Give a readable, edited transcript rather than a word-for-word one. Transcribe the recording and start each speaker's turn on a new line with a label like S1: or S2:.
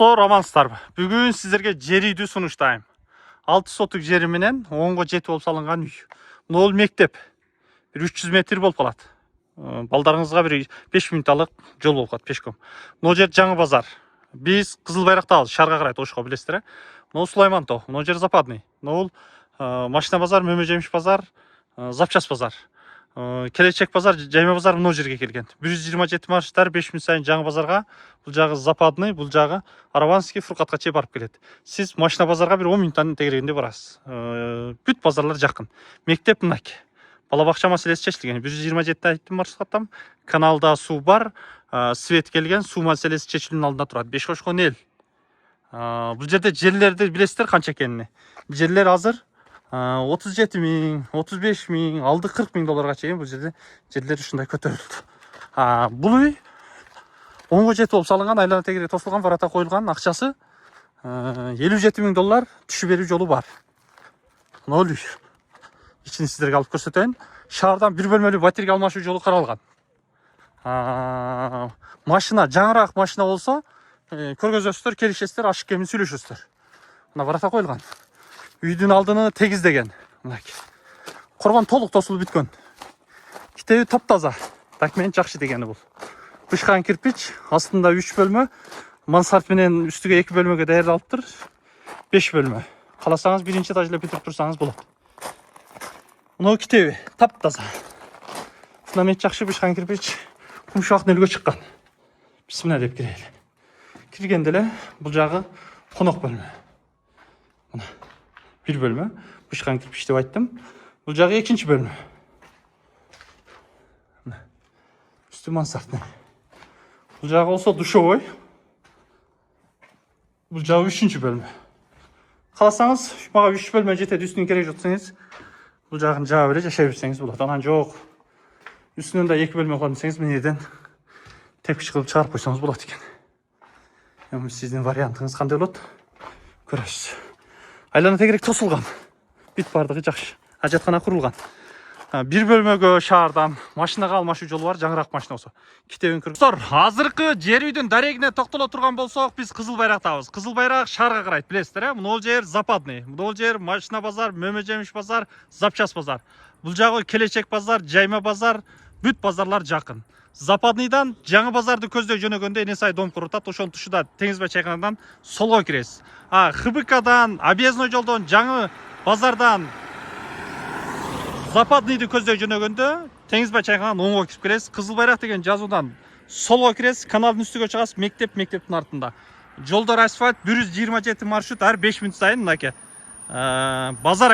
S1: Достор, амансыздар. Бүгін сіздерге жер үйді сунуштайм. 6 сотық жері менен 10-ға жеті болып салынған үй. Ол мектеп. 300 метр болып қалады. Балдарыңызға бір 5 минуталық жол болып қалады пешком. Мына жер жаңы базар. Біз Қызыл Байрақтабыз, шарға қарайды, ошқа білесіздер. Мына Сулаймантау, мына жер Западный. Ол машина базар, мөмө жеміш базар, запчас базар. Келечек базар, жайма базар мына жерге келген. 127 маршруттар 5 минут сайын жаңы базарға, бұл жағы Западный, бұл жағы Араванский, Фуркатқа чейін барып келеді. Сіз машина базарға бір 10 минуттан тегерегенде барасыз. Бүт базарлар жақын. Мектеп мынаке. Балабақша мәселесі шешілген. 127 айттым маршруттам. Каналда су бар, свет келген, су мәселесі шешілуінің алдында тұрады. 5 қошқон ел. Бұл жерде жерлерді білесіздер қанша екеніне. Жерлер азыр 37 миң, 35 миң, алды 40 миң долларға чейін бұл жерде жерлер үшіндай көтерілді. Бұл үй 10-ға жеті болып салынған, айлана тегере тосылған, варата қойылған, ақшасы 57 миң доллар түші беру жолы бар. Нөл үй. Ішін сіздерге алып көрсетейін. Шаардан бір бөлмелі батарея алмашу жолы қаралған. Машина, жаңырақ машина болса, көргөзөсіздер, келишесіздер, ашық кемін сүйлөшөсіздер. Мына варата қойылған. Үйдің алдыны тегіздеген. Қорған толық тосылып бүткөн. Китеби таптаза. Документ жақшы дегені бұл. Бышқан кирпич, астында 3 бөлмө, мансард менен үстіге 2 бөлмөге даярдалып тұр. 5 бөлмө. Қаласаңыз биринчи этажда бүтүрүп турсаңыз болот. Мынау китеби таптаза. Фундамент жақшы, бышқан кирпич, кумшак нөлгө чыккан. Бисмилла деп кирели. Киргенде эле бул жагы конок бөлмө. Мына bir bölme. Bışkan kırpış деп айттым. Бұл жағы екінші бөлме. Үсті мансард. Бұл жағы болса душевой. Бұл жағы үшінші бөлме. Қаласаңыз, маға 3 бөлме жетеді, үстінің керек жатсаңыз, бұл жағын жағы бере жашай берсеңіз болады. Анан жоқ. Үстінен де 2 бөлме қойып десеңіз, мен еден тепкіш қылып шығарып қойсаңыз болады екен. Сіздің вариантыңыз қандай болады? Көресіз. Айлана тегерек тосылған. Бит бардығы жақшы. Ажатхана құрылған. Bir бөлмөгө шаардан машинаға алмашу жолы бар, жаңырақ машина болса. Китебин кіріп. Азыркы жер үйдің дарегіне тоқтала тұрған болсақ, біз Қызыл Байрақтабыз. Қызыл Байрақ шарға қарайды, білесіздер, мына жер Западный. Мына жер машина базар, мөмө жеміш базар, запчас базар. Бұл жағы келечек базар, жайма базар, бүт базарлар жақын. Западныйдан жаңы базарды көздөй жөнөгөндө Энесай дом курутат, ошонун тушуда Теңизбай чайканадан солго киресиз. ХБКдан, Объездной жолдон жаңы базардан Западныйды көздөй жөнөгөндө Теңизбай чайканадан оңго кирип келесиз. Кызыл Байрақ деген жазуудан солго киресиз, каналдын үстүгө чыгасыз, мектептин артында. Жолдор асфальт, 127 маршрут, ар 5 минут сайын мынакей базар